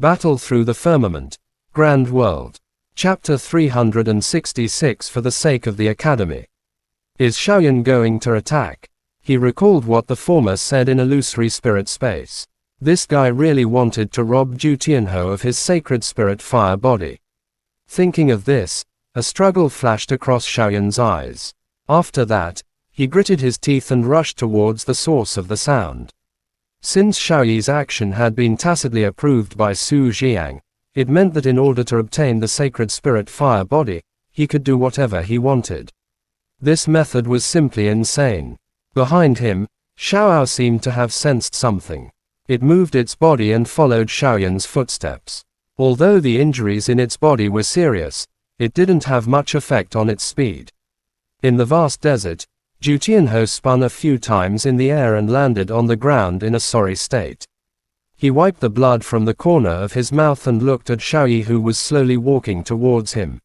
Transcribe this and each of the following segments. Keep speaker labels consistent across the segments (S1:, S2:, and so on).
S1: Battle through the firmament. Grand world. Chapter 366. For the sake of the academy. Is Xiaoyan going to attack? He recalled what the former said in illusory spirit space. This guy really wanted to rob Zhu Tianhou of his sacred spirit fire body. Thinking of this, a struggle flashed across Xiaoyan's eyes. After that, he gritted his teeth and rushed towards the source of the sound. Since Xiaoyi's action had been tacitly approved by Su Jiang, it meant that in order to obtain the sacred spirit fire body, he could do whatever he wanted. This method was simply insane. Behind him, Xiaoyao seemed to have sensed something. It moved its body and followed Xiaoyan's footsteps. Although the injuries in its body were serious, it didn't have much effect on its speed. In the vast desert, Zhu Tianhou spun a few times in the air and landed on the ground in a sorry state. He wiped the blood from the corner of his mouth and looked at Xiaoyi, who was slowly walking towards him.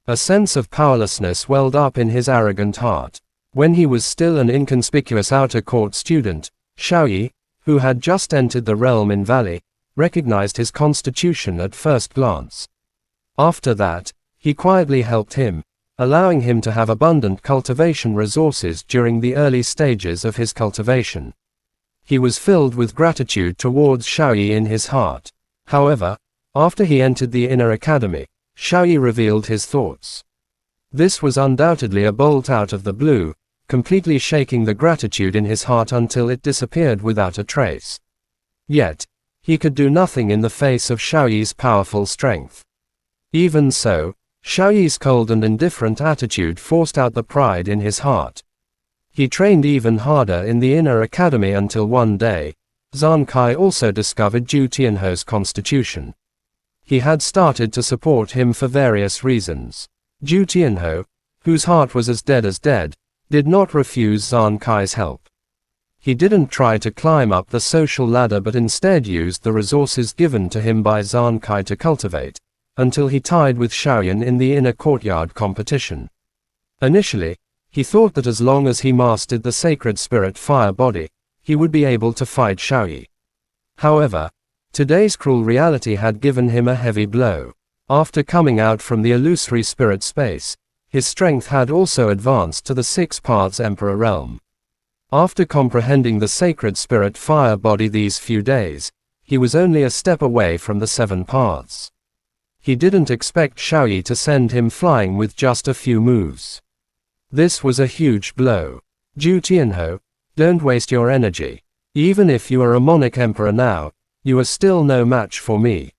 S1: A sense of powerlessness welled up in his arrogant heart. When he was still an inconspicuous outer court student, Xiaoyi, who had just entered the realm in Valley, recognized his constitution at first glance. After that, he quietly helped him, allowing him to have abundant cultivation resources during the early stages of his cultivation. He was filled with gratitude towards Xiaoyi in his heart. However, after he entered the inner academy, Xiaoyi revealed his thoughts. This was undoubtedly a bolt out of the blue, completely shaking the gratitude in his heart until it disappeared without a trace. Yet, he could do nothing in the face of Xiaoyi's powerful strength. Even so, Xiaoyi's cold and indifferent attitude forced out the pride in his heart. He trained even harder in the inner academy until one day, Zan Kai also discovered Zhu Tianhou's constitution. He had started to support him for various reasons. Zhu Tianhou, whose heart was as dead, did not refuse Zan Kai's help. He didn't try to climb up the social ladder but instead used the resources given to him by Zan Kai to cultivate, until he tied with Xiaoyan in the inner courtyard competition. Initially, he thought that as long as he mastered the sacred spirit fire body, he would be able to fight Xiaoyi. However, today's cruel reality had given him a heavy blow. After coming out from the illusory spirit space, his strength had also advanced to the 6 paths Emperor realm. After comprehending the sacred spirit fire body these few days, he was only a step away from the 7 paths. He didn't expect Xiaoyi to send him flying with just a few moves. This was a huge blow. Zhu Tianhou, don't waste your energy. Even if you are a monarch emperor now, you are still no match for me.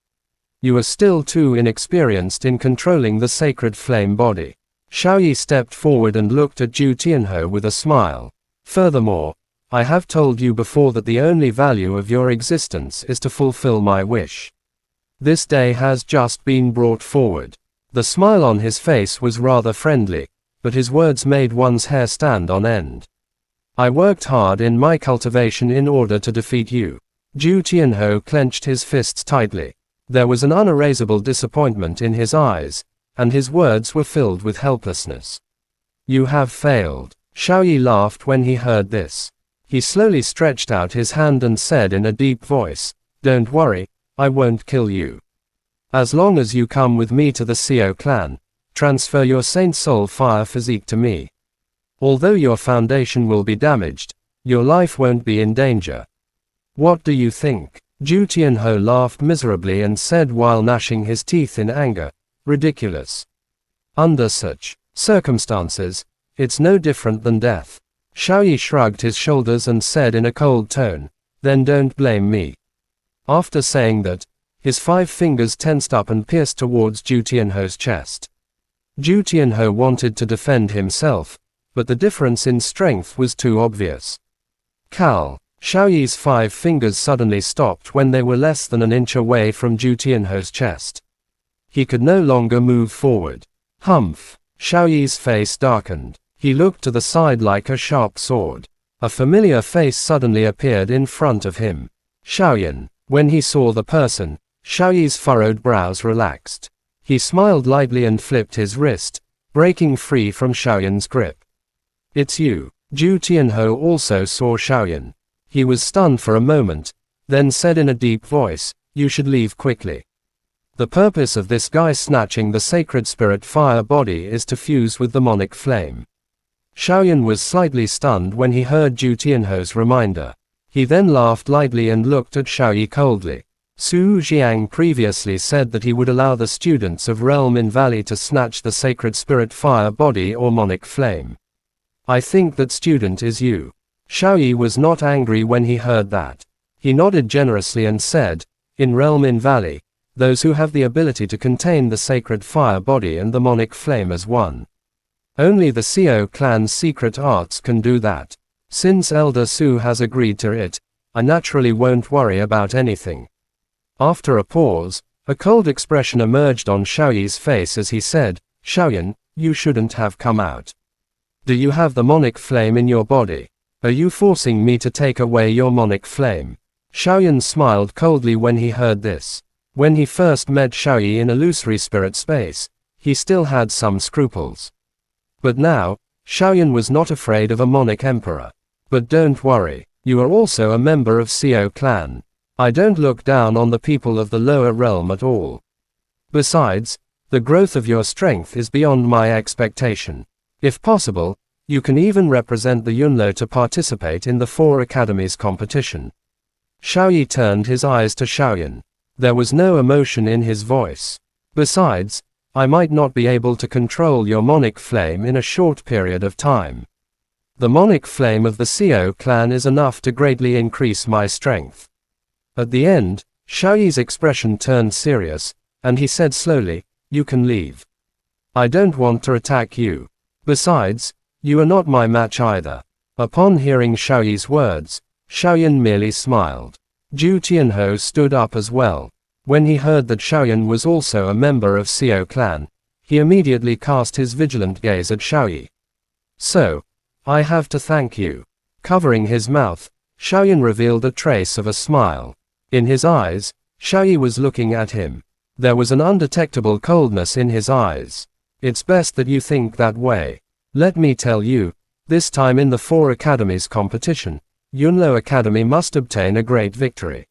S1: You are still too inexperienced in controlling the sacred flame body. Xiaoyi stepped forward and looked at Zhu Tianhou with a smile. Furthermore, I have told you before that the only value of your existence is to fulfill my wish. This day has just been brought forward. The smile on his face was rather friendly, but his words made one's hair stand on end. I worked hard in my cultivation in order to defeat you. Zhu Tianhou clenched his fists tightly. There was an unerasable disappointment in his eyes, and his words were filled with helplessness. You have failed. Xiaoyi laughed when he heard this. He slowly stretched out his hand and said in a deep voice, Don't worry, I won't kill you. As long as you come with me to the Xiao clan, transfer your Saint Soul Fire physique to me. Although your foundation will be damaged, your life won't be in danger. What do you think? Zhu Tianhou laughed miserably and said while gnashing his teeth in anger, Ridiculous. Under such circumstances, it's no different than death. Xiaoyi shrugged his shoulders and said in a cold tone, Then don't blame me. After saying that, his 5 fingers tensed up and pierced towards Zhu Tianhou's chest. Zhu Tianhou wanted to defend himself, but the difference in strength was too obvious. Cal. Xiaoyi's 5 fingers suddenly stopped when they were less than an inch away from Zhu Tianhou's chest. He could no longer move forward. Humph. Xiaoyi's face darkened. He looked to the side like a sharp sword. A familiar face suddenly appeared in front of him. Xiaoyan. When he saw the person, Xiaoyi's furrowed brows relaxed. He smiled lightly and flipped his wrist, breaking free from Xiaoyan's grip. It's you. Zhu Tianhou also saw Xiaoyan. He was stunned for a moment, then said in a deep voice, You should leave quickly. The purpose of this guy snatching the sacred spirit fire body is to fuse with the demonic flame. Xiaoyan was slightly stunned when he heard Zhu Tianho's reminder. He then laughed lightly and looked at Xiaoyi coldly. Su Jiang previously said that he would allow the students of Realm in Valley to snatch the sacred spirit fire body or demonic flame. I think that student is you. Xiaoyi was not angry when he heard that. He nodded generously and said, in Realm in Valley, those who have the ability to contain the sacred fire body and the demonic flame as one. Only the Xiao clan's secret arts can do that. Since Elder Su has agreed to it, I naturally won't worry about anything. After a pause, a cold expression emerged on Xiaoyi's face as he said, Xiaoyan, you shouldn't have come out. Do you have the demonic flame in your body? Are you forcing me to take away your demonic flame? Xiaoyan smiled coldly when he heard this. When he first met Xiaoyi in illusory spirit space, he still had some scruples. But now, Xiaoyan was not afraid of a demonic emperor. But don't worry, you are also a member of Xiao clan. I don't look down on the people of the lower realm at all. Besides, the growth of your strength is beyond my expectation. If possible, you can even represent the Yunlo to participate in the 4 academies competition. Xiaoyi turned his eyes to Xiaoyan. There was no emotion in his voice. Besides, I might not be able to control your demonic flame in a short period of time. The demonic flame of the Xiao clan is enough to greatly increase my strength. At the end, Xiaoyi's expression turned serious, and he said slowly, you can leave. I don't want to attack you. Besides, you are not my match either. Upon hearing Xiaoyi's words, Xiaoyan merely smiled. Zhu Tianho stood up as well. When he heard that Xiaoyan was also a member of Xiao clan, he immediately cast his vigilant gaze at Xiaoyi. So, I have to thank you. Covering his mouth, Xiaoyan revealed a trace of a smile. In his eyes, Xiaoyi was looking at him. There was an undetectable coldness in his eyes. It's best that you think that way. Let me tell you, this time in the 4 academies competition, Yunlo Academy must obtain a great victory.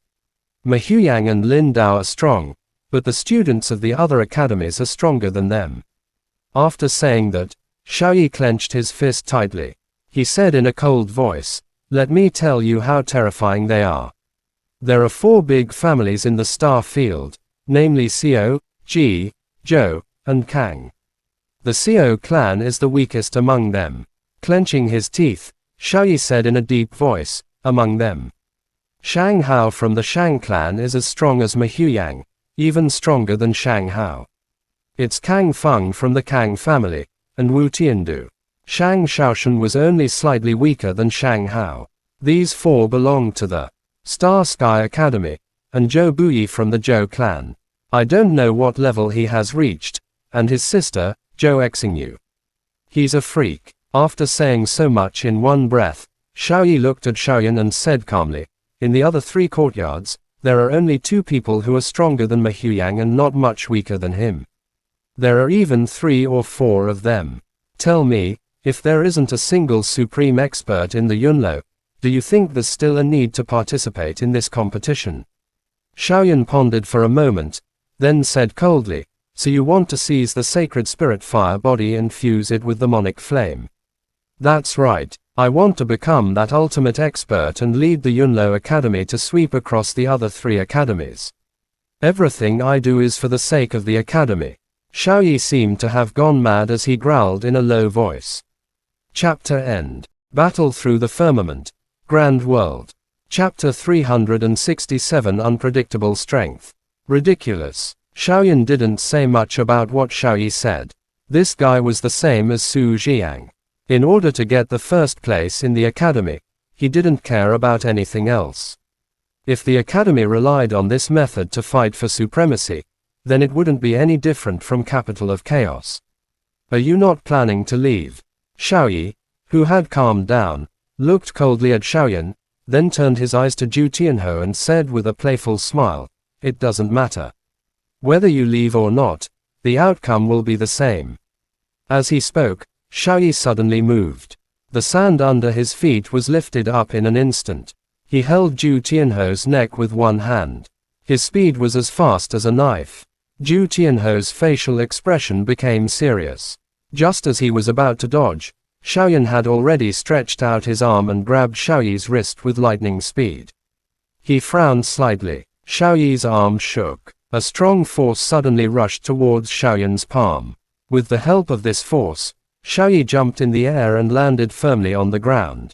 S1: Mahuyang and Lin Dao are strong, but the students of the other academies are stronger than them. After saying that, Xiaoyi clenched his fist tightly. He said in a cold voice, let me tell you how terrifying they are. There are 4 big families in the star field, namely Xiao, Ji, Zhou, and Kang. The Xiao clan is the weakest among them. Clenching his teeth, Xiaoyi said in a deep voice, among them. Shang Hao from the Shang clan is as strong as Mahuyang, even stronger than Shang Hao. It's Kang Feng from the Kang family, and Wu Tiandu. Shang Shaoshan was only slightly weaker than Shang Hao. These 4 belong to the Star Sky Academy, and Zhou Buyi from the Zhou clan. I don't know what level he has reached, and his sister, Zhou Exingyu. He's a freak. After saying so much in one breath, Xiaoyi looked at Xiaoyan and said calmly, in the other 3 courtyards, there are only 2 people who are stronger than Mahuyang and not much weaker than him. There are even 3 or 4 of them. Tell me, if there isn't a single supreme expert in the Yunlo, do you think there's still a need to participate in this competition? Xiaoyan pondered for a moment, then said coldly, so you want to seize the sacred spirit fire body and fuse it with the demonic flame. That's right. I want to become that ultimate expert and lead the Yunlo Academy to sweep across the other 3 academies. Everything I do is for the sake of the academy. Xiaoyi seemed to have gone mad as he growled in a low voice. Chapter End. Battle Through the Firmament. Grand World. Chapter 367 Unpredictable Strength. Ridiculous. Xiaoyan didn't say much about what Xiaoyi said. This guy was the same as Su Jiang. In order to get the first place in the academy, he didn't care about anything else. If the academy relied on this method to fight for supremacy, then it wouldn't be any different from Capital of Chaos. Are you not planning to leave? Xiaoyi, who had calmed down, looked coldly at Xiaoyan, then turned his eyes to Zhu Tianho and said with a playful smile, it doesn't matter. Whether you leave or not, the outcome will be the same. As he spoke, Xiaoyi suddenly moved. The sand under his feet was lifted up in an instant. He held Zhu Tianho's neck with one hand. His speed was as fast as a knife. Zhu Tianho's facial expression became serious. Just as he was about to dodge, Xiaoyan had already stretched out his arm and grabbed Xiaoyi's wrist with lightning speed. He frowned slightly. Xiaoyi's arm shook. A strong force suddenly rushed towards Xiaoyan's palm. With the help of this force, Xiaoyi jumped in the air and landed firmly on the ground.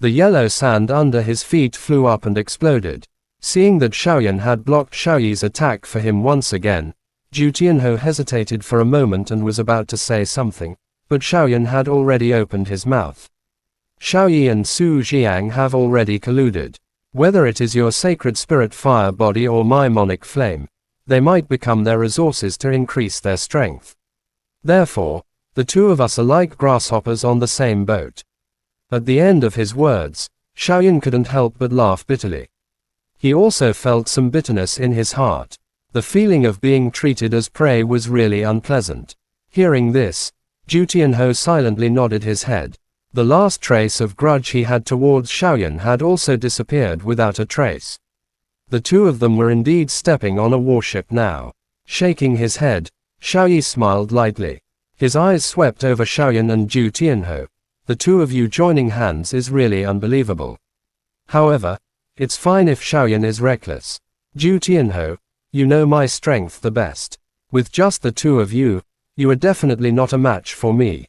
S1: The yellow sand under his feet flew up and exploded. Seeing that Xiaoyan had blocked Xiaoyi's attack for him once again, Zhu Tianho hesitated for a moment and was about to say something, but Xiaoyan had already opened his mouth. Xiaoyi and Su Jiang have already colluded. Whether it is your sacred spirit fire body or my monic flame, they might become their resources to increase their strength. Therefore, the two of us are like grasshoppers on the same boat. At the end of his words, Xiaoyan couldn't help but laugh bitterly. He also felt some bitterness in his heart. The feeling of being treated as prey was really unpleasant. Hearing this, Zhu Tianho silently nodded his head. The last trace of grudge he had towards Xiaoyan had also disappeared without a trace. The two of them were indeed stepping on a warship now. Shaking his head, Xiaoyi smiled lightly. His eyes swept over Xiaoyan and Zhu Tianho. The two of you joining hands is really unbelievable. However, it's fine if Xiaoyan is reckless. Zhu Tianho, you know my strength the best. With just the two of you, you are definitely not a match for me.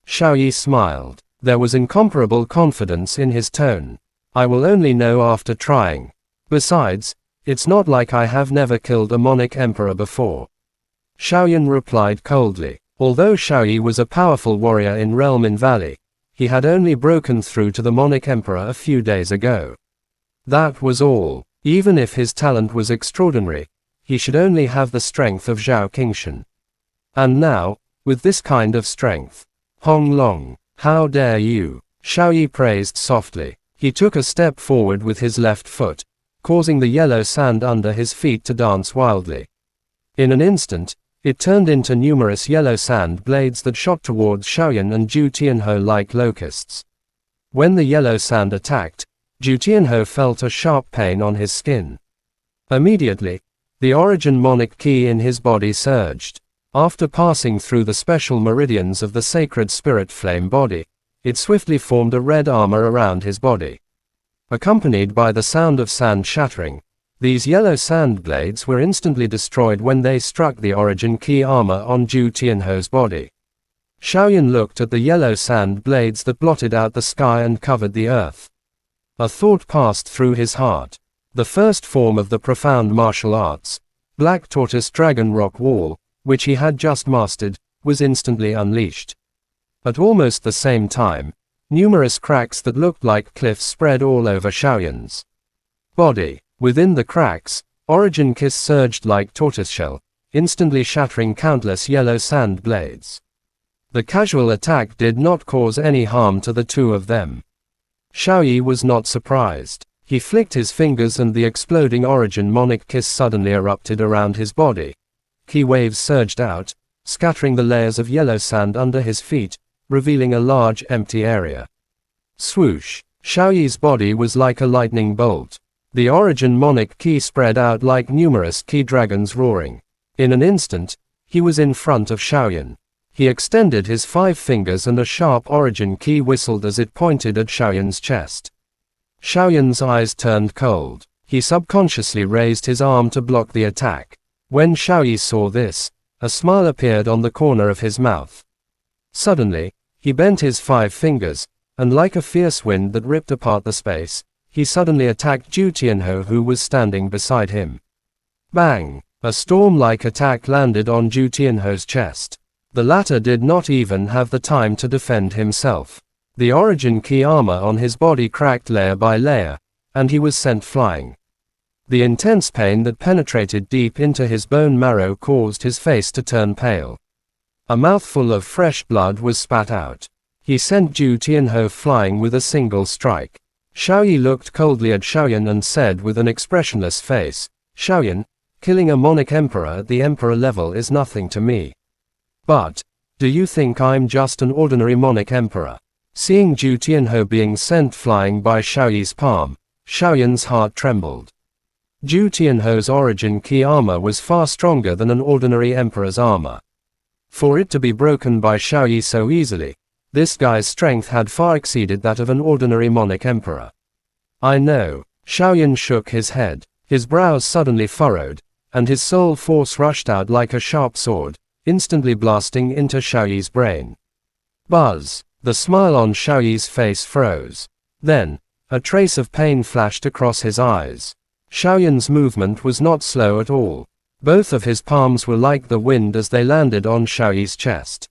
S1: Xiaoyi smiled. There was incomparable confidence in his tone. I will only know after trying. Besides, it's not like I have never killed a Monic Emperor before. Xiaoyan replied coldly. Although Xiaoyi was a powerful warrior in Realm in Valley, he had only broken through to the Monic Emperor a few days ago. That was all. Even if his talent was extraordinary, he should only have the strength of Zhao Qingshan. And now, with this kind of strength, Hong Long, how dare you? Xiaoyi praised softly. He took a step forward with his left foot, causing the yellow sand under his feet to dance wildly. In an instant, it turned into numerous yellow sand blades that shot towards Xiaoyan and Zhu Tianho like locusts. When the yellow sand attacked, Zhu Tianho felt a sharp pain on his skin. Immediately, the origin monic ki in his body surged. After passing through the special meridians of the sacred spirit flame body, it swiftly formed a red armor around his body. Accompanied by the sound of sand shattering, these yellow sand blades were instantly destroyed when they struck the origin ki armor on Zhu Tianho's body. Xiaoyan looked at the yellow sand blades that blotted out the sky and covered the earth. A thought passed through his heart. The first form of the profound martial arts, Black Tortoise Dragon Rock Wall, which he had just mastered, was instantly unleashed. At almost the same time, numerous cracks that looked like cliffs spread all over Xiaoyan's body. Within the cracks, Origin Kiss surged like tortoiseshell, instantly shattering countless yellow sand blades. The casual attack did not cause any harm to the two of them. Xiaoyi was not surprised. He flicked his fingers and the exploding Origin Monic Kiss suddenly erupted around his body. Ki waves surged out, scattering the layers of yellow sand under his feet, revealing a large empty area. Swoosh! Xiaoyi's body was like a lightning bolt. The origin monic ki spread out like numerous ki dragons roaring. In an instant, he was in front of Xiaoyan. He extended his 5 fingers and a sharp origin ki whistled as it pointed at Xiaoyan's chest. Xiaoyan's eyes turned cold. He subconsciously raised his arm to block the attack. When Xiaoyi saw this, a smile appeared on the corner of his mouth. Suddenly, he bent his 5 fingers, and like a fierce wind that ripped apart the space, he suddenly attacked Zhu Tianho who was standing beside him. Bang! A storm-like attack landed on Zhu Tianho's chest. The latter did not even have the time to defend himself. The origin ki armor on his body cracked layer by layer, and he was sent flying. The intense pain that penetrated deep into his bone marrow caused his face to turn pale. A mouthful of fresh blood was spat out. He sent Zhu Tianho flying with a single strike. Xiaoyi looked coldly at Xiaoyan and said with an expressionless face, "Xiaoyan, killing a Monic Emperor at the Emperor level is nothing to me. But, do you think I'm just an ordinary Monic Emperor?" Seeing Zhu Tianho being sent flying by Xiaoyi's palm, Xiaoyan's heart trembled. Zhu Tianho's origin key armor was far stronger than an ordinary emperor's armor. For it to be broken by Xiaoyi so easily, this guy's strength had far exceeded that of an ordinary monarch emperor. I know. Xiaoyan shook his head. His brows suddenly furrowed, and his soul force rushed out like a sharp sword, instantly blasting into Xiaoyi's brain. Buzz! The smile on Xiaoyi's face froze. Then, a trace of pain flashed across his eyes. Xiaoyan's movement was not slow at all. Both of his palms were like the wind as they landed on Xiaoyi's chest.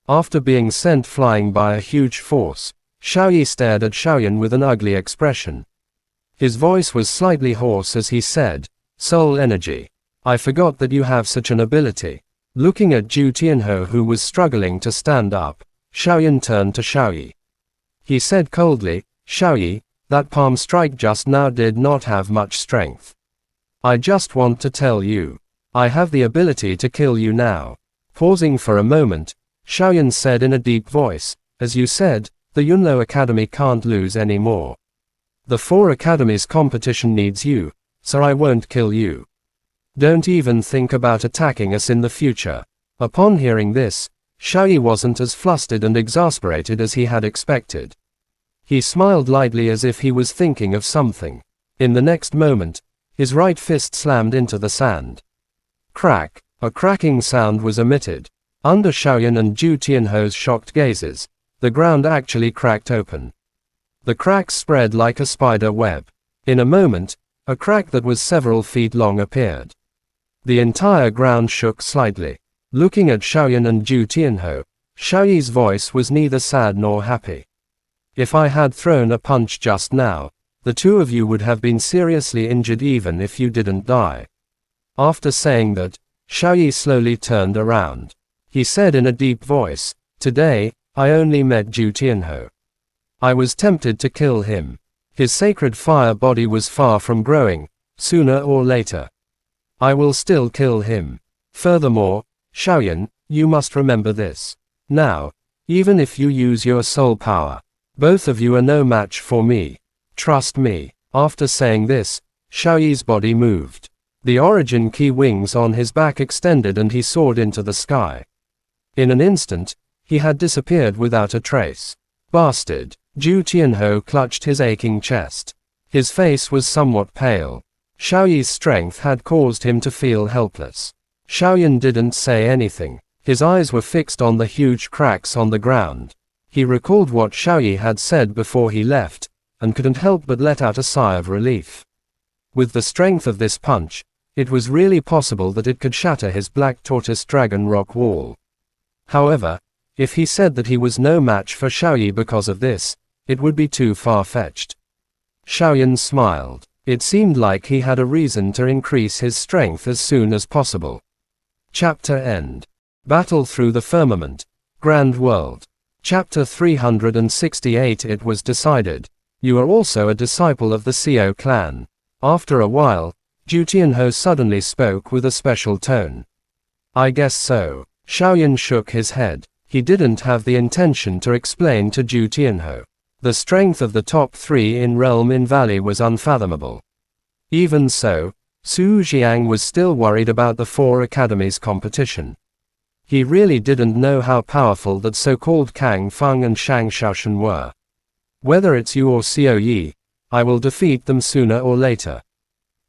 S1: After being sent flying by a huge force, Xiaoyi stared at Xiaoyan with an ugly expression. His voice was slightly hoarse as he said, "Soul energy. I forgot that you have such an ability." Looking at Zhu Tianho, who was struggling to stand up, Xiaoyan turned to Xiaoyi. He said coldly, "Xiaoyi, that palm strike just now did not have much strength. I just want to tell you. I have the ability to kill you now." Pausing for a moment, Xiaoyan said in a deep voice, "As you said, the Yunlo Academy can't lose anymore. The 4 academies competition needs you, so I won't kill you. Don't even think about attacking us in the future." Upon hearing this, Xiaoyi wasn't as flustered and exasperated as he had expected. He smiled lightly as if he was thinking of something. In the next moment, his right fist slammed into the sand. Crack! A cracking sound was emitted. Under Xiaoyan and Zhu Tianho's shocked gazes, the ground actually cracked open. The cracks spread like a spider web. In a moment, a crack that was several feet long appeared. The entire ground shook slightly. Looking at Xiaoyan and Zhu Tianho, Xiaoyi's voice was neither sad nor happy. "If I had thrown a punch just now, the two of you would have been seriously injured even if you didn't die." After saying that, Xiaoyi slowly turned around. He said in a deep voice, "Today, I only met Zhu Tianho. I was tempted to kill him. His sacred fire body was far from growing. Sooner or later, I will still kill him. Furthermore, Xiaoyan, you must remember this. Now, even if you use your soul power, both of you are no match for me. Trust me." After saying this, Xiaoyi's body moved. The origin key wings on his back extended and he soared into the sky. In an instant, he had disappeared without a trace. Bastard! Zhu Tianho clutched his aching chest. His face was somewhat pale. Xiaoyi's strength had caused him to feel helpless. Xiaoyan didn't say anything. His eyes were fixed on the huge cracks on the ground. He recalled what Xiaoyi had said before he left, and couldn't help but let out a sigh of relief. With the strength of this punch, it was really possible that it could shatter his black tortoise dragon rock wall. However, if he said that he was no match for Xiaoyi because of this, it would be too far-fetched. Xiaoyan smiled. It seemed like he had a reason to increase his strength as soon as possible. Chapter End. Battle Through the Firmament. Grand World. Chapter 368. It was decided. You are also a disciple of the Xiao clan. After a while, Zhu Tianho suddenly spoke with a special tone. "I guess so." Xiaoyan shook his head. He didn't have the intention to explain to Zhu Tianho. The strength of the top 3 in realm in valley was unfathomable. Even so, Su Jiang was still worried about the 4 academies competition. He really didn't know how powerful that so-called Kang Feng and Shang Xiaoshan were. "Whether it's you or Xiao Yi, I will defeat them sooner or later."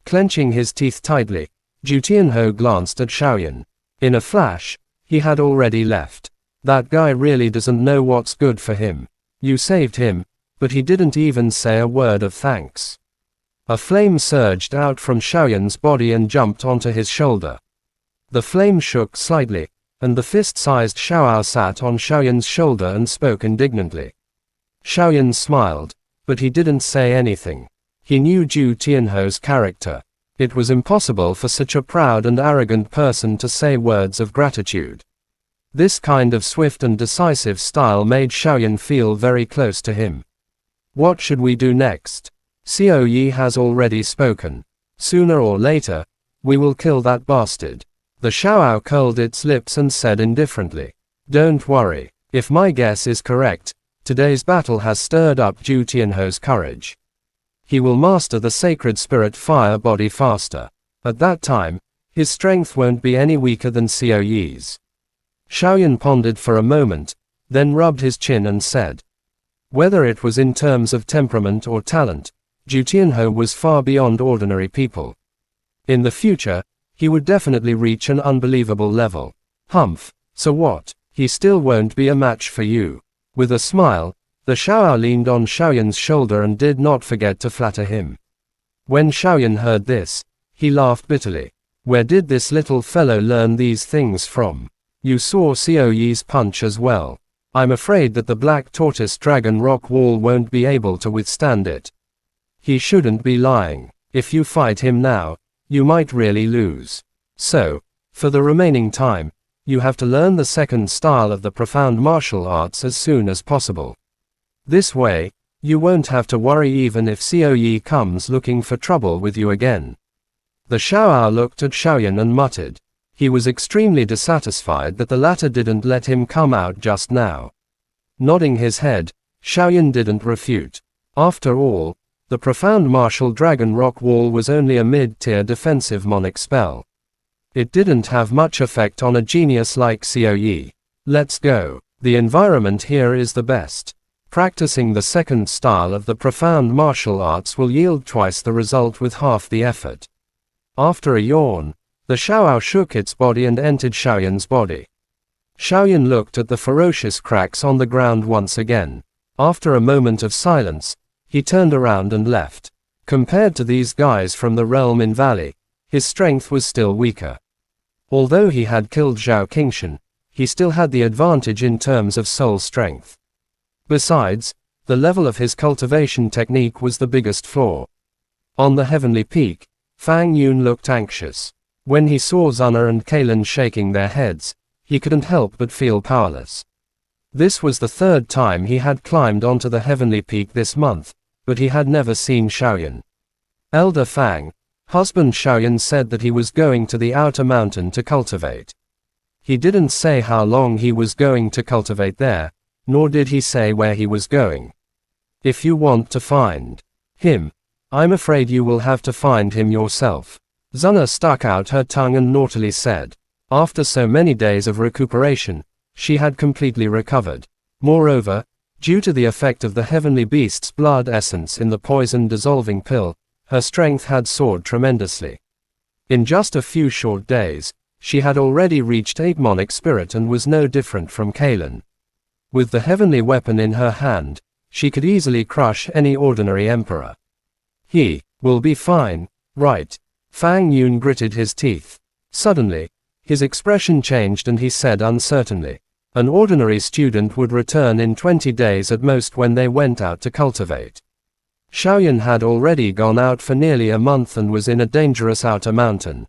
S1: Clenching his teeth tightly, Zhu Tianho glanced at Xiaoyan. In a flash, he had already left. That guy really doesn't know what's good for him. You saved him, but he didn't even say a word of thanks. A flame surged out from Xiaoyan's body and jumped onto his shoulder. The flame shook slightly, and the fist-sized Xiaoao sat on Xiaoyan's shoulder and spoke indignantly. Xiaoyan smiled, but he didn't say anything. He knew Zhu Tianho's character. It was impossible for such a proud and arrogant person to say words of gratitude. This kind of swift and decisive style made Xiaoyan feel very close to him. "What should we do next? Xiao Yi has already spoken. Sooner or later, we will kill that bastard." The Xiaoao curled its lips and said indifferently, "Don't worry. If my guess is correct, today's battle has stirred up Zhu Tianho's courage. he will master the sacred spirit fire body faster. At that time, his strength won't be any weaker than Xiao Yi's. Xiaoyan pondered for a moment, then rubbed his chin and said, whether it was in terms of temperament or talent, Zhu Tianhou was far beyond ordinary people. In the future, he would definitely reach an unbelievable level. Humph, so what? He still won't be a match for you. With a smile, the Xiaoao leaned on Xiaoyan's shoulder and did not forget to flatter him. When Xiaoyan heard this, he laughed bitterly. Where did this little fellow learn these things from? You saw Xiao Yi's punch as well. I'm afraid that the black tortoise dragon rock wall won't be able to withstand it. He shouldn't be lying. If you fight him now, you might really lose. So, for the remaining time, you have to learn the second style of the profound martial arts as soon as possible. This way, you won't have to worry even if Xiao Yi comes looking for trouble with you again. The Xiaoao looked at Xiaoyan and muttered. He was extremely dissatisfied that the latter didn't let him come out just now. Nodding his head, Xiaoyan didn't refute. After all, the profound martial dragon rock wall was only a mid-tier defensive monic spell. It didn't have much effect on a genius like Xiao Yi. Let's go. The environment here is the best. Practicing the second style of the profound martial arts will yield twice the result with half the effort. After a yawn, the Xiaoao shook its body and entered Xiaoyan's body. Xiaoyan looked at the ferocious cracks on the ground once again. After a moment of silence, he turned around and left. Compared to these guys from the realm in Valley, his strength was still weaker. Although he had killed Zhao Qingshan, he still had the advantage in terms of soul strength. Besides, the level of his cultivation technique was the biggest flaw. On the heavenly peak, Fang Yun looked anxious. When he saw Zuna and Kalen shaking their heads, he couldn't help but feel powerless. This was the third time he had climbed onto the heavenly peak this month, but he had never seen Xiaoyan. Elder Fang, husband Xiaoyan, said that he was going to the outer mountain to cultivate. He didn't say how long he was going to cultivate there, nor did he say where he was going. If you want to find him, I'm afraid you will have to find him yourself. Zuna stuck out her tongue and naughtily said. After so many days of recuperation, she had completely recovered. Moreover, due to the effect of the heavenly beast's blood essence in the poison dissolving pill, her strength had soared tremendously. In just a few short days, she had already reached Agmonic spirit and was no different from Kalen. With the heavenly weapon in her hand, she could easily crush any ordinary emperor. He will be fine, right? Fang Yun gritted his teeth. Suddenly, his expression changed and he said uncertainly, an ordinary student would return in 20 days at most when they went out to cultivate. Xiaoyan had already gone out for nearly a month and was in a dangerous outer mountain.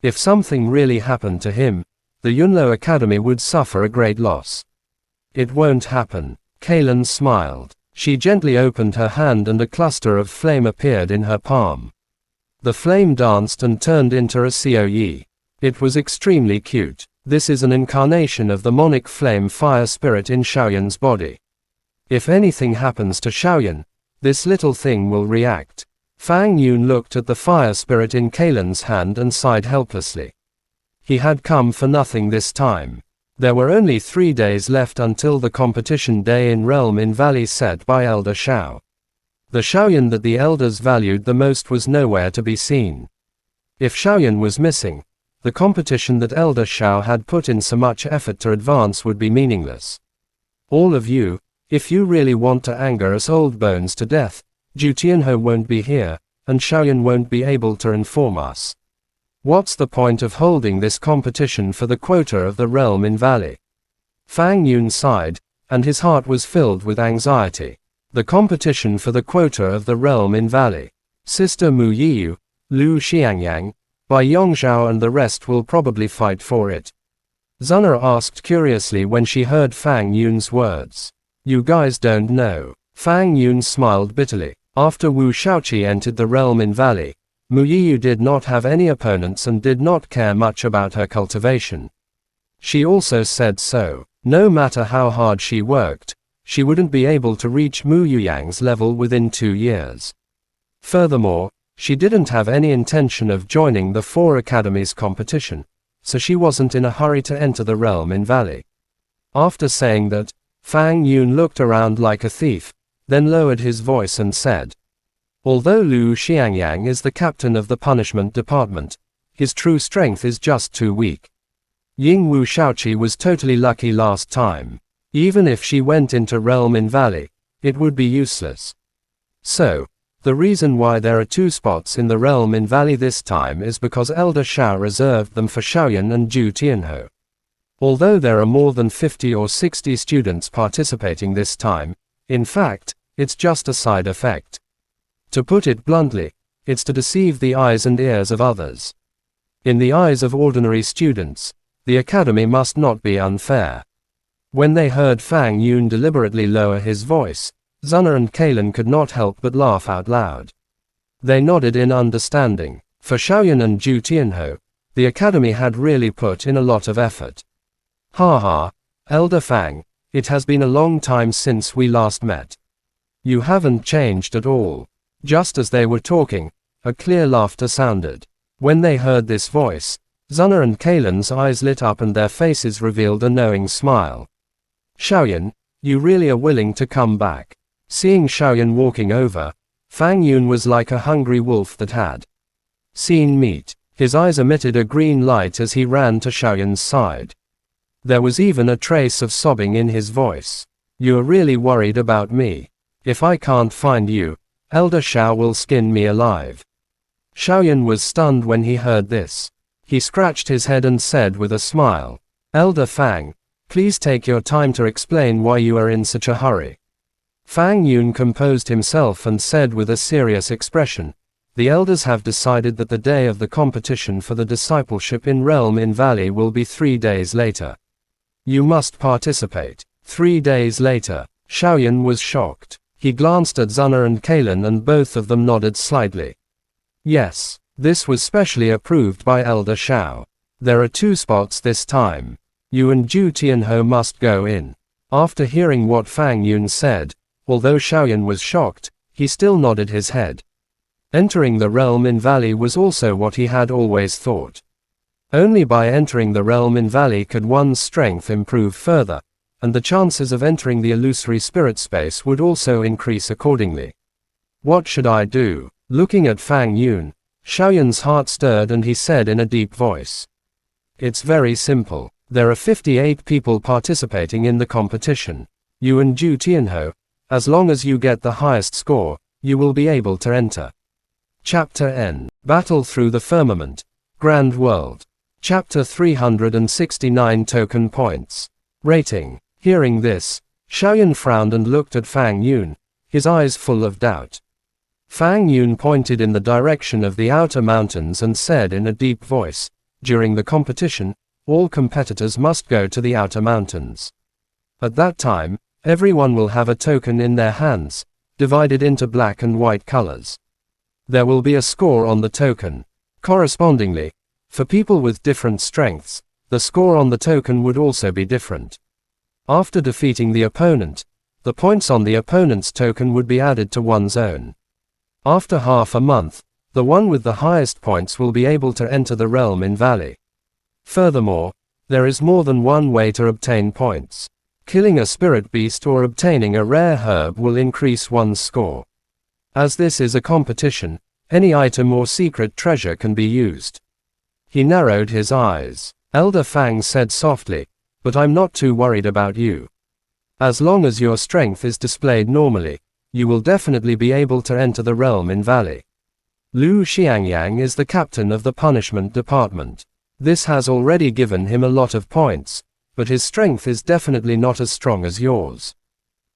S1: If something really happened to him, the Yunlo Academy would suffer a great loss. It won't happen. Kalen smiled. She gently opened her hand and a cluster of flame appeared in her palm. The flame danced and turned into a Xiao Yi. It was extremely cute. This is an incarnation of the monic flame fire spirit in Xiaoyan's body. If anything happens to Xiaoyan, this little thing will react. Fang Yun looked at the fire spirit in Kalen's hand and sighed helplessly. He had come for nothing this time. There were only 3 days left until the competition day in Realm in Valley set by Elder Xiao. The Xiaoyan that the elders valued the most was nowhere to be seen. If Xiaoyan was missing, the competition that Elder Xiao had put in so much effort to advance would be meaningless. All of you, if you really want to anger us old bones to death, Zhu Tianhou won't be here, and Xiaoyan won't be able to inform us. What's the point of holding this competition for the quota of the realm in Valley? Fang Yun sighed, and his heart was filled with anxiety. The competition for the quota of the realm in Valley. Sister Mu Yiyu, Lu Xiangyang, Bai Yongzhao and the rest will probably fight for it. Zuna asked curiously when she heard Fang Yun's words. You guys don't know. Fang Yun smiled bitterly. After Wu Shaoqi entered the realm in Valley, Mu Yiyu did not have any opponents and did not care much about her cultivation. She also said so. No matter how hard she worked, she wouldn't be able to reach Mu Yuyang's level within 2 years. Furthermore, she didn't have any intention of joining the 4 academies competition, so she wasn't in a hurry to enter the realm in Valley. After saying that, Fang Yun looked around like a thief, then lowered his voice and said, "Although Lu Xiangyang is the captain of the punishment department, his true strength is just too weak. Ying Wu Shaoqi was totally lucky last time. Even if she went into realm in Valley, it would be useless. So, the reason why there are 2 spots in the realm in Valley this time is because Elder Shao reserved them for Xiaoyan and Zhu Tianhou. Although there are more than 50 or 60 students participating this time, in fact, it's just a side effect. To put it bluntly, it's to deceive the eyes and ears of others. In the eyes of ordinary students, the academy must not be unfair." When they heard Fang Yun deliberately lower his voice, Zuna and Kalen could not help but laugh out loud. They nodded in understanding. For Xiaoyan and Zhu Tianhou, the academy had really put in a lot of effort. "Ha ha, Elder Fang, it has been a long time since we last met. You haven't changed at all." Just as they were talking, a clear laughter sounded. When they heard this voice, Zuna and Kalen's eyes lit up and their faces revealed a knowing smile. "Xiaoyan, you really are willing to come back." Seeing Xiaoyan walking over, Fang Yun was like a hungry wolf that had seen meat. His eyes emitted a green light as he ran to Xiaoyan's side. There was even a trace of sobbing in his voice. "You are really worried about me. If I can't find you, Elder Shao will skin me alive." Xiaoyan was stunned when he heard this. He scratched his head and said with a smile, "Elder Fang, please take your time to explain why you are in such a hurry." Fang Yun composed himself and said with a serious expression, "The elders have decided that the day of the competition for the discipleship in Realm in Valley will be 3 days later. You must participate." 3 days later. Xiaoyan was shocked. He glanced at Zuna and Kalen and both of them nodded slightly. Yes, this was specially approved by Elder Shao. There are 2 spots this time. You and Zhu Tianhou must go in. After hearing what Fang Yun said, although Xiaoyan was shocked, he still nodded his head. Entering the realm in Valley was also what he had always thought. Only by entering the realm in Valley could one's strength improve further, and the chances of entering the illusory spirit space would also increase accordingly. "What should I do?" Looking at Fang Yun, Xiaoyan's heart stirred and he said in a deep voice, "It's very simple. There are 58 people participating in the competition. You and Zhu Tianhou, as long as you get the highest score, you will be able to enter." Chapter N. Battle Through the Firmament. Grand World. Chapter 369 Token Points. Rating. Hearing this, Xiaoyan frowned and looked at Fang Yun, his eyes full of doubt. Fang Yun pointed in the direction of the outer mountains and said in a deep voice, "During the competition, all competitors must go to the outer mountains. At that time, everyone will have a token in their hands, divided into black and white colors. There will be a score on the token. Correspondingly, for people with different strengths, the score on the token would also be different. After defeating the opponent, the points on the opponent's token would be added to one's own. After half a month, the one with the highest points will be able to enter the realm in Valley. Furthermore, there is more than one way to obtain points. Killing a spirit beast or obtaining a rare herb will increase one's score. As this is a competition, any item or secret treasure can be used." He narrowed his eyes. Elder Fang said softly, "But I'm not too worried about you. As long as your strength is displayed normally, you will definitely be able to enter the realm in Valley. Lu Xiangyang is the captain of the punishment department. This has already given him a lot of points, but his strength is definitely not as strong as yours."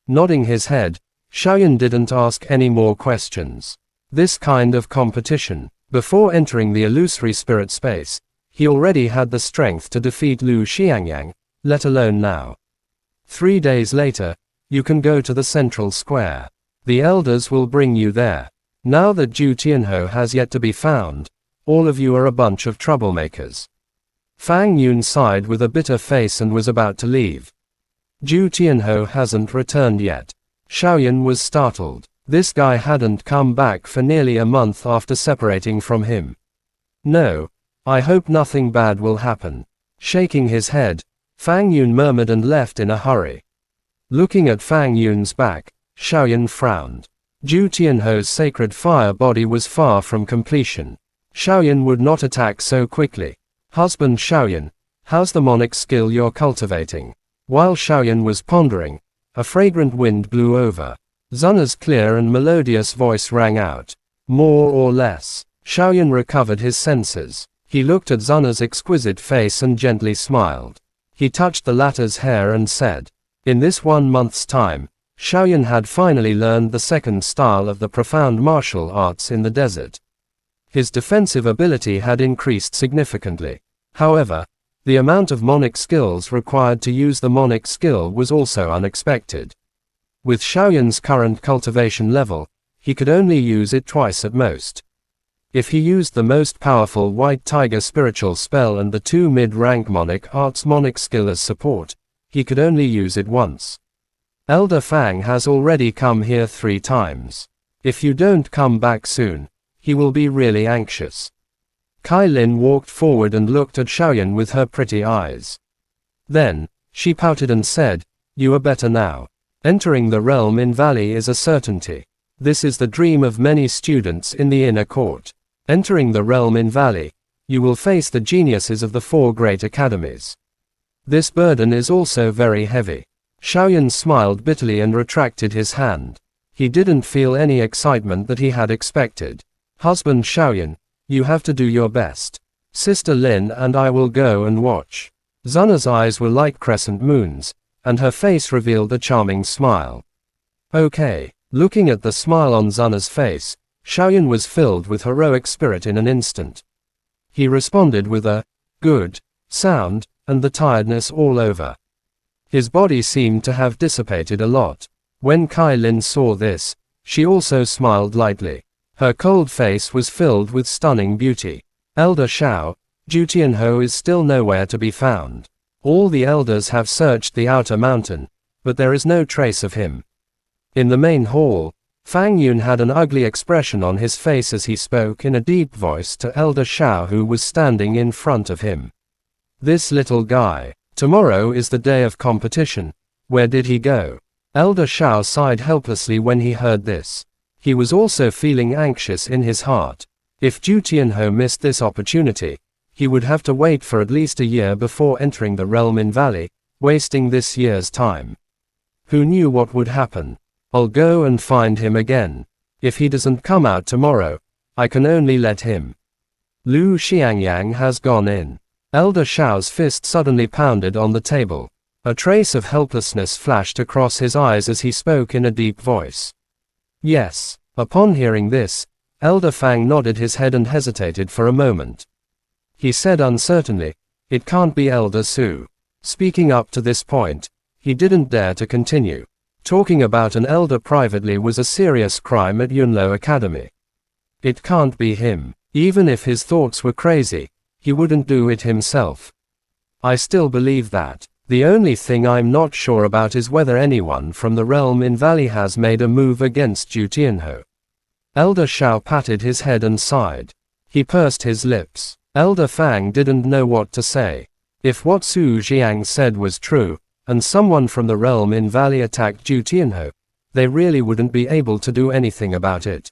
S1: Nodding his head, Xiaoyan didn't ask any more questions. This kind of competition, before entering the illusory spirit space, he already had the strength to defeat Lu Xiangyang, let alone now. 3 days later, you can go to the central square. The elders will bring you there. Now that Zhu Tianhou has yet to be found, all of you are a bunch of troublemakers." Fang Yun sighed with a bitter face and was about to leave. "Zhu Tianhou hasn't returned yet." Xiaoyan was startled. This guy hadn't come back for nearly a month after separating from him. No, I hope nothing bad will happen. Shaking his head, Fang Yun murmured and left in a hurry. Looking at Fang Yun's back, Xiaoyan frowned. Zhu Tianho's sacred fire body was far from completion. Xiaoyan would not attack so quickly. Husband Xiaoyan, how's the monic skill you're cultivating? While Xiaoyan was pondering, a fragrant wind blew over. Zunna's clear and melodious voice rang out. More or less. Xiaoyan recovered his senses. He looked at Zunna's exquisite face and gently smiled. He touched the latter's hair and said, in this 1 month's time, Xiaoyan had finally learned the second style of the profound martial arts in the desert. His defensive ability had increased significantly. However, the amount of monic skills required to use the monic skill was also unexpected. With Xiaoyan's current cultivation level, he could only use it twice at most. If he used the most powerful White Tiger spiritual spell and the 2 mid-rank monic arts monic skill as support, he could only use it once. Elder Fang has already come here 3 times. If you don't come back soon, he will be really anxious. Kai Lin walked forward and looked at Xiaoyan with her pretty eyes. Then, she pouted and said, you are better now. Entering the realm in Valley is a certainty. This is the dream of many students in the inner court. Entering the realm in Valley, you will face the geniuses of the 4 great academies. This burden is also very heavy. Xiaoyan smiled bitterly and retracted his hand. He didn't feel any excitement that he had expected. Husband Xiaoyan, you have to do your best. Sister Lin and I will go and watch. Zunna's eyes were like crescent moons, and her face revealed a charming smile. Okay. Looking at the smile on Zunna's face, Xiaoyan was filled with heroic spirit in an instant. He responded with a good sound, and the tiredness all over. His body seemed to have dissipated a lot. When Kai Lin saw this, she also smiled lightly. Her cold face was filled with stunning beauty. Elder Xiao, Zhu Tianho is still nowhere to be found. All the elders have searched the outer mountain, but there is no trace of him. In the main hall, Fang Yun had an ugly expression on his face as he spoke in a deep voice to Elder Xiao who was standing in front of him. This little guy. Tomorrow is the day of competition. Where did he go? Elder Xiao sighed helplessly when he heard this. He was also feeling anxious in his heart. If Zhu Tianho missed this opportunity, he would have to wait for at least a year before entering the realm in Valley, wasting this year's time. Who knew what would happen? I'll go and find him again. If he doesn't come out tomorrow, I can only let him. Lu Xiangyang has gone in. Elder Xiao's fist suddenly pounded on the table. A trace of helplessness flashed across his eyes as he spoke in a deep voice. Yes. Upon hearing this, Elder Fang nodded his head and hesitated for a moment. He said uncertainly, it can't be Elder Su. Speaking up to this point, he didn't dare to continue. Talking about an elder privately was a serious crime at Yunlo Academy. It can't be him. Even if his thoughts were crazy, he wouldn't do it himself. I still believe that. The only thing I'm not sure about is whether anyone from the realm in Valley has made a move against Zhu Tianho. Elder Xiao patted his head and sighed. He pursed his lips. Elder Fang didn't know what to say. If what Su Jiang said was true, and someone from the realm in Valley attacked Zhu Tianho, they really wouldn't be able to do anything about it.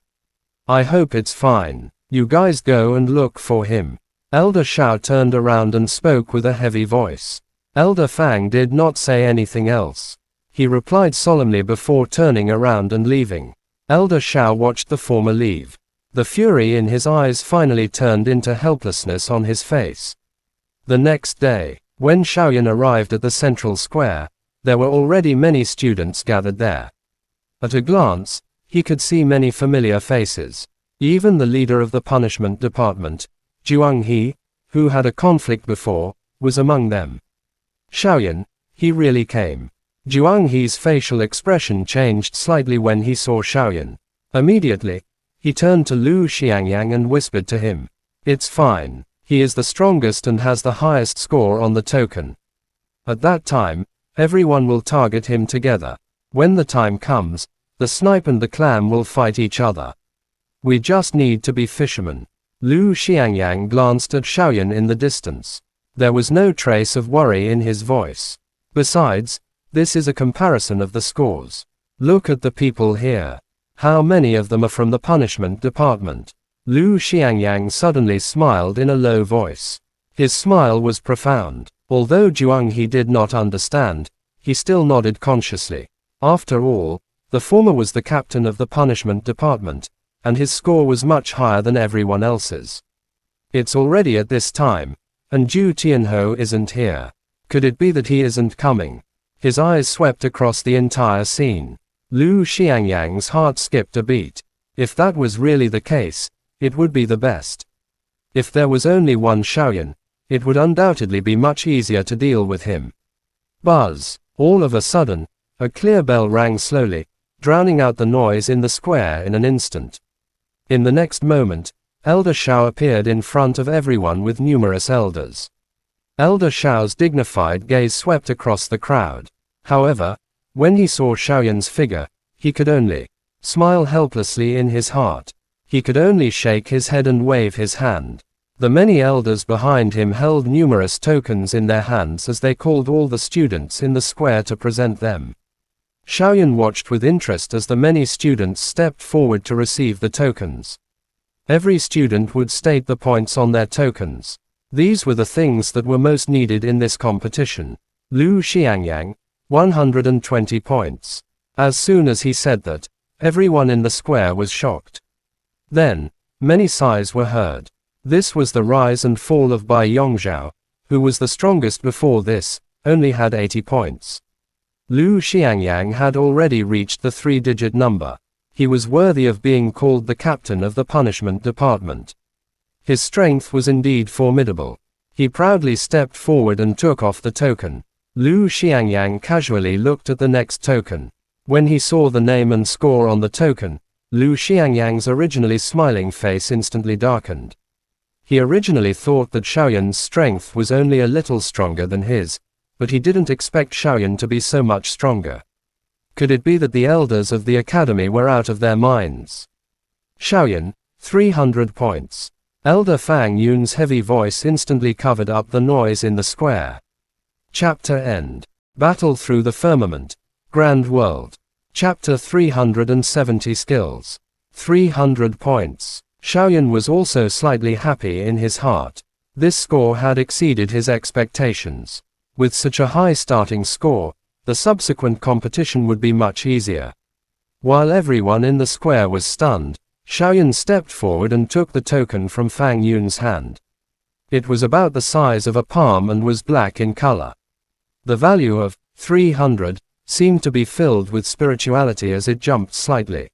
S1: I hope it's fine. You guys go and look for him. Elder Xiao turned around and spoke with a heavy voice. Elder Fang did not say anything else. He replied solemnly before turning around and leaving. Elder Xiao watched the former leave. The fury in his eyes finally turned into helplessness on his face. The next day, when Xiaoyan arrived at the central square, there were already many students gathered there. At a glance, he could see many familiar faces. Even the leader of the punishment department, Zhuang He, who had a conflict before, was among them. Xiaoyan, he really came. Zhuang He's facial expression changed slightly when he saw Xiaoyan. Immediately, he turned to Lu Xiangyang and whispered to him. It's fine. He is the strongest and has the highest score on the token. At that time, everyone will target him together. When the time comes, The snipe and the clam will fight each other. We just need to be fishermen. Lu Xiangyang glanced at Xiaoyan in the distance. There was no trace of worry in his voice. Besides, this is a comparison of the scores. Look at the people here. How many of them are from the punishment department? Lu Xiangyang suddenly smiled in a low voice. His smile was profound. Although Zhuang He did not understand, he still nodded consciously. After all, the former was the captain of the punishment department, and his score was much higher than everyone else's. It's already at this time, and Zhu Tianhou isn't here. Could it be that he isn't coming? His eyes swept across the entire scene. Lu Xiangyang's heart skipped a beat. If that was really the case, it would be the best. If there was only one Xiaoyan, it would undoubtedly be much easier to deal with him. Buzz! All of a sudden, a clear bell rang slowly, drowning out the noise in the square in an instant. In the next moment, Elder Xiao appeared in front of everyone with numerous elders. Elder Xiao's dignified gaze swept across the crowd. However, when he saw Xiaoyan's figure, he could only smile helplessly in his heart. He could only shake his head and wave his hand. The many elders behind him held numerous tokens in their hands as they called all the students in the square to present them. Xiaoyan watched with interest as the many students stepped forward to receive the tokens. Every student would state the points on their tokens. These were the things that were most needed in this competition. Lu Xiangyang, 120 points. As soon as he said that, everyone in the square was shocked. Then, many sighs were heard. This was the rise and fall of Bai Yongzhao, who was the strongest before this, only had 80 points. Lu Xiangyang had already reached the 3-digit number. He was worthy of being called the captain of the punishment department. His strength was indeed formidable. He proudly stepped forward and took off the token. Lu Xiangyang casually looked at the next token. When he saw the name and score on the token, Lu Xiangyang's originally smiling face instantly darkened. He originally thought that Xiaoyan's strength was only a little stronger than his, but he didn't expect Xiaoyan to be so much stronger. Could it be that the elders of the academy were out of their minds? Xiaoyan, 300 points. Elder Fang Yun's heavy voice instantly covered up the noise in the square. Chapter End. Battle Through the Firmament. Grand World. Chapter 370 Skills. 300 points. Xiaoyan was also slightly happy in his heart. This score had exceeded his expectations. With such a high starting score, the subsequent competition would be much easier. While everyone in the square was stunned, Xiaoyan stepped forward and took the token from Fang Yun's hand. It was about the size of a palm and was black in color. The value of 300 seemed to be filled with spirituality as it jumped slightly.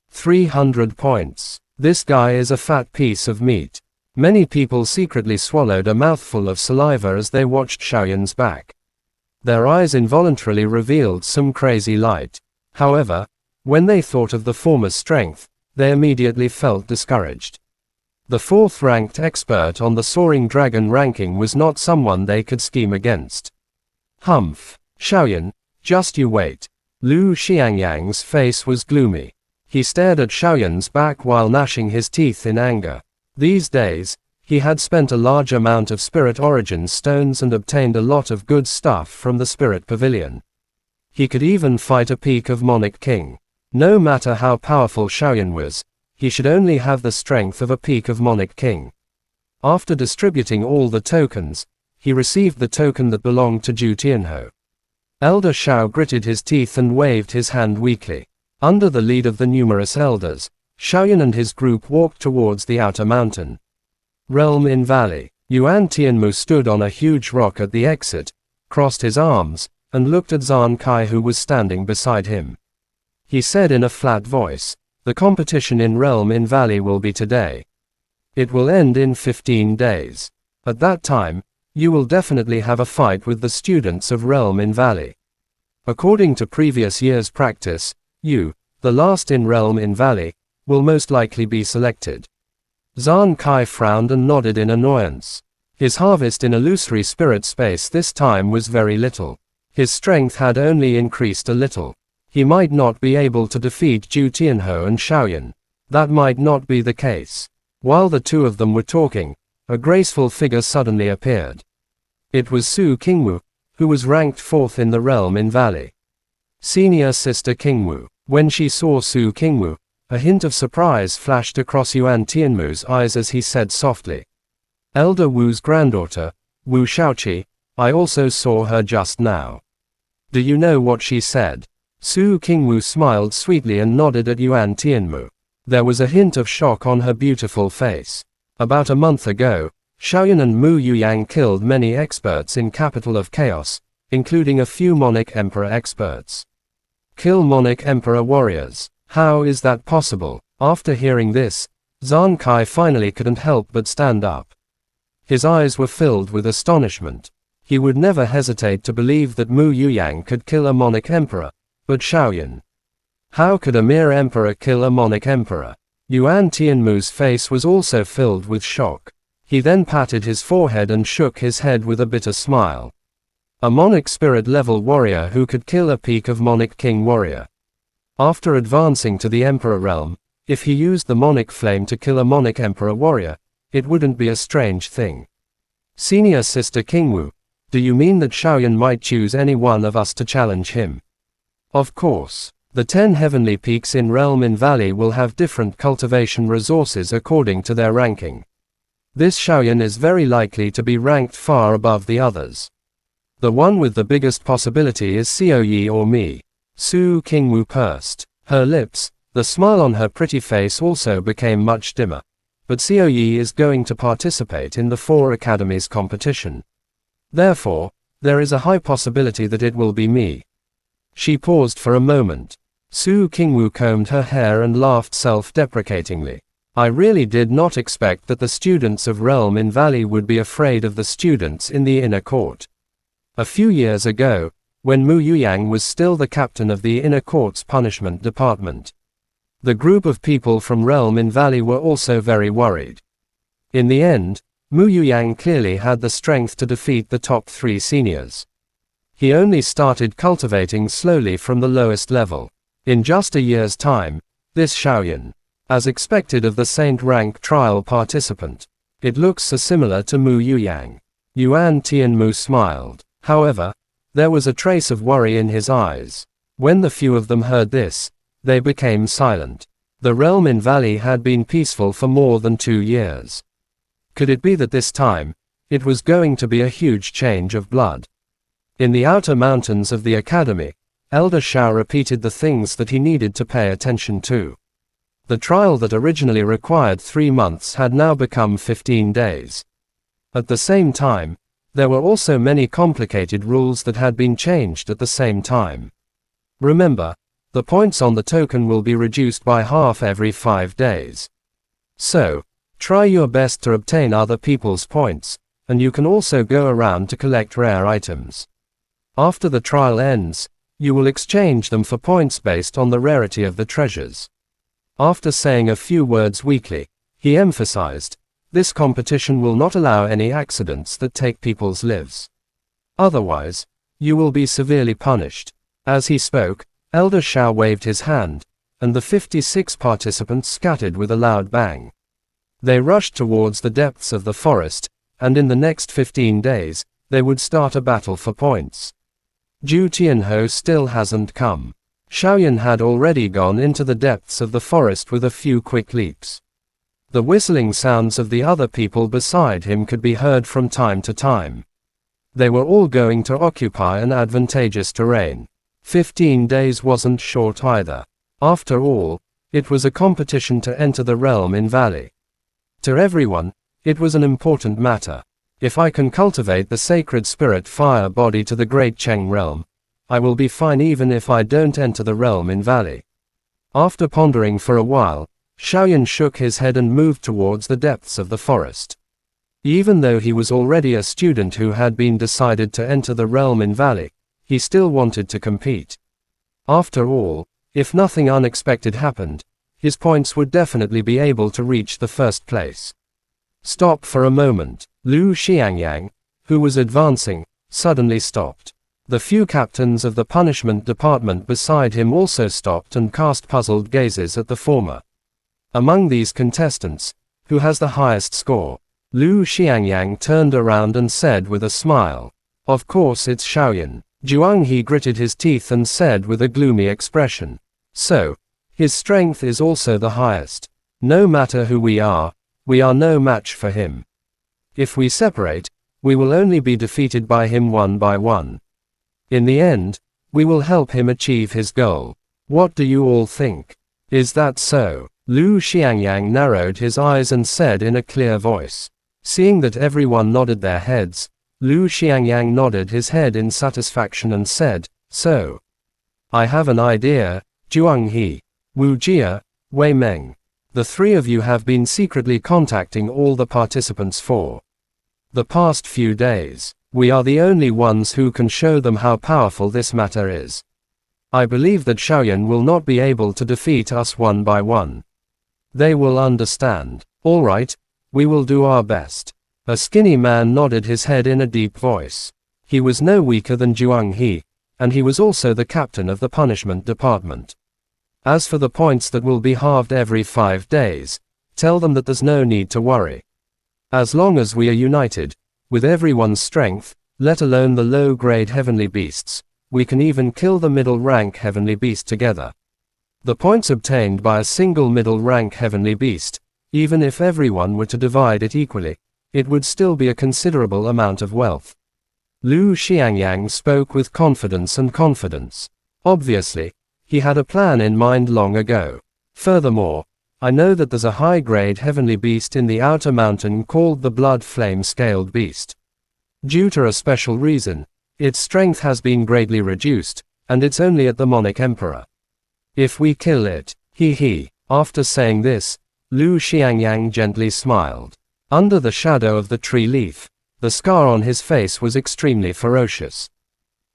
S1: 300 points. This guy is a fat piece of meat. Many people secretly swallowed a mouthful of saliva as they watched Xiaoyan's back. Their eyes involuntarily revealed some crazy light. However, when they thought of the former's strength, they immediately felt discouraged. The 4th-ranked expert on the Soaring Dragon ranking was not someone they could scheme against. Humph. Xiaoyan, just you wait. Lu Xiangyang's face was gloomy. He stared at Xiaoyan's back while gnashing his teeth in anger. These days, he had spent a large amount of Spirit Origin stones and obtained a lot of good stuff from the Spirit Pavilion. He could even fight a peak of Monic King. No matter how powerful Xiaoyan was, he should only have the strength of a peak of Monic King. After distributing all the tokens, he received the token that belonged to Zhu Tianhou. Elder Xiao gritted his teeth and waved his hand weakly. Under the lead of the numerous elders, Xiaoyan and his group walked towards the outer mountain. Realm in Valley. Yuan Tianmu stood on a huge rock at the exit, crossed his arms, and looked at Zan Kai who was standing beside him. He said in a flat voice, "The competition in Realm in Valley will be today. It will end in 15 days. At that time, you will definitely have a fight with the students of Realm in Valley. According to previous year's practice, you, the last in Realm in Valley, will most likely be selected." Zan Kai frowned and nodded in annoyance. His harvest in illusory spirit space this time was very little. His strength had only increased a little. He might not be able to defeat Zhu Tianhou and Xiaoyan. That might not be the case. While the two of them were talking, a graceful figure suddenly appeared. It was Su Qingwu, who was ranked 4th in the realm in Valley. Senior Sister Qingwu. When she saw Su Qingwu, a hint of surprise flashed across Yuan Tianmu's eyes as he said softly. Elder Wu's granddaughter, Wu Shaoqi, I also saw her just now. Do you know what she said? Su Qingwu smiled sweetly and nodded at Yuan Tianmu. There was a hint of shock on her beautiful face. About a month ago, Xiaoyan and Mu Yuyang killed many experts in Capital of Chaos, including a few Monarch Emperor experts. Kill Monarch Emperor warriors. How is that possible? After hearing this, Zhang Kai finally couldn't help but stand up. His eyes were filled with astonishment. He would never hesitate to believe that Mu Yuyang could kill a Monarch Emperor, but Xiaoyan. How could a mere emperor kill a Monarch Emperor? Yuan Tianmu's face was also filled with shock. He then patted his forehead and shook his head with a bitter smile. A Monarch Spirit level warrior who could kill a peak of Monarch King warrior. After advancing to the Emperor realm, if he used the Monarch Flame to kill a Monarch Emperor warrior, it wouldn't be a strange thing. Senior Sister Qingwu, do you mean that Xiaoyan might choose any one of us to challenge him? Of course. The 10 heavenly peaks in Realm in Valley will have different cultivation resources according to their ranking. This Xiaoyan is very likely to be ranked far above the others. The one with the biggest possibility is Xiao Yi or me. Su Qingwu pursed her lips. The smile on her pretty face also became much dimmer. But Xiao Yi is going to participate in the 4 academies competition. Therefore, there is a high possibility that it will be me. She paused for a moment. Su Qingwu combed her hair and laughed self-deprecatingly. I really did not expect that the students of Realm in Valley would be afraid of the students in the inner court. A few years ago, when Mu Yuyang was still the captain of the inner court's punishment department, the group of people from Realm in Valley were also very worried. In the end, Mu Yuyang clearly had the strength to defeat the top 3 seniors. He only started cultivating slowly from the lowest level. In just a year's time, this Xiaoyan, as expected of the Saint rank trial participant, it looks so similar to Mu Yuyang. Yuan Tianmu smiled. However, there was a trace of worry in his eyes. When the few of them heard this, they became silent. The realm in Valley had been peaceful for more than 2 years. Could it be that this time, it was going to be a huge change of blood? In the outer mountains of the academy, Elder Shao repeated the things that he needed to pay attention to. The trial that originally required 3 months had now become 15 days. At the same time, there were also many complicated rules that had been changed at the same time. Remember, the points on the token will be reduced by half every 5 days. So, try your best to obtain other people's points, and you can also go around to collect rare items. After the trial ends, you will exchange them for points based on the rarity of the treasures. After saying a few words weakly, he emphasized, this competition will not allow any accidents that take people's lives. Otherwise, you will be severely punished. As he spoke, Elder Shao waved his hand, and the 56 participants scattered with a loud bang. They rushed towards the depths of the forest, and in the next 15 days, they would start a battle for points. Zhu Tianhou still hasn't come. Xiaoyan had already gone into the depths of the forest with a few quick leaps. The whistling sounds of the other people beside him could be heard from time to time. They were all going to occupy an advantageous terrain. 15 days wasn't short either. After all, it was a competition to enter the realm in Valley. To everyone, it was an important matter. If I can cultivate the sacred spirit fire body to the great Cheng realm, I will be fine even if I don't enter the realm in Valley. After pondering for a while, Xiaoyan shook his head and moved towards the depths of the forest. Even though he was already a student who had been decided to enter the realm in Valley, he still wanted to compete. After all, if nothing unexpected happened, his points would definitely be able to reach the first place. Stop for a moment. Lu Xiangyang, who was advancing, suddenly stopped. The few captains of the punishment department beside him also stopped and cast puzzled gazes at the former. Among these contestants, who has the highest score? Lu Xiangyang turned around and said with a smile. Of course it's Xiaoyan. Zhuang He gritted his teeth and said with a gloomy expression. So, his strength is also the highest. No matter who we are no match for him. If we separate, we will only be defeated by him one by one. In the end, we will help him achieve his goal. What do you all think? Is that so? Lu Xiangyang narrowed his eyes and said in a clear voice. Seeing that everyone nodded their heads, Lu Xiangyang nodded his head in satisfaction and said, so. I have an idea, Zhuang He, Wu Jia, Wei Meng. The three of you have been secretly contacting all the participants for the past few days. We are the only ones who can show them how powerful this matter is. I believe that Xiaoyan will not be able to defeat us one by one. They will understand. All right, we will do our best. A skinny man nodded his head in a deep voice. He was no weaker than Zhuang He, and he was also the captain of the punishment department. As for the points that will be halved every 5 days, tell them that there's no need to worry. As long as we are united, with everyone's strength, let alone the low-grade heavenly beasts, we can even kill the middle-rank heavenly beast together. The points obtained by a single middle-rank heavenly beast, even if everyone were to divide it equally, it would still be a considerable amount of wealth. Lu Xiangyang spoke with confidence and confidence. Obviously, he had a plan in mind long ago. Furthermore, I know that there's a high-grade heavenly beast in the outer mountain called the Blood Flame Scaled Beast. Due to a special reason, its strength has been greatly reduced, and it's only at the Monarch Emperor. If we kill it, he. After saying this, Lu Xiangyang gently smiled. Under the shadow of the tree leaf, the scar on his face was extremely ferocious.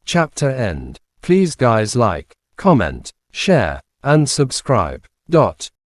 S1: Chapter end. Please guys like, comment, share, and subscribe.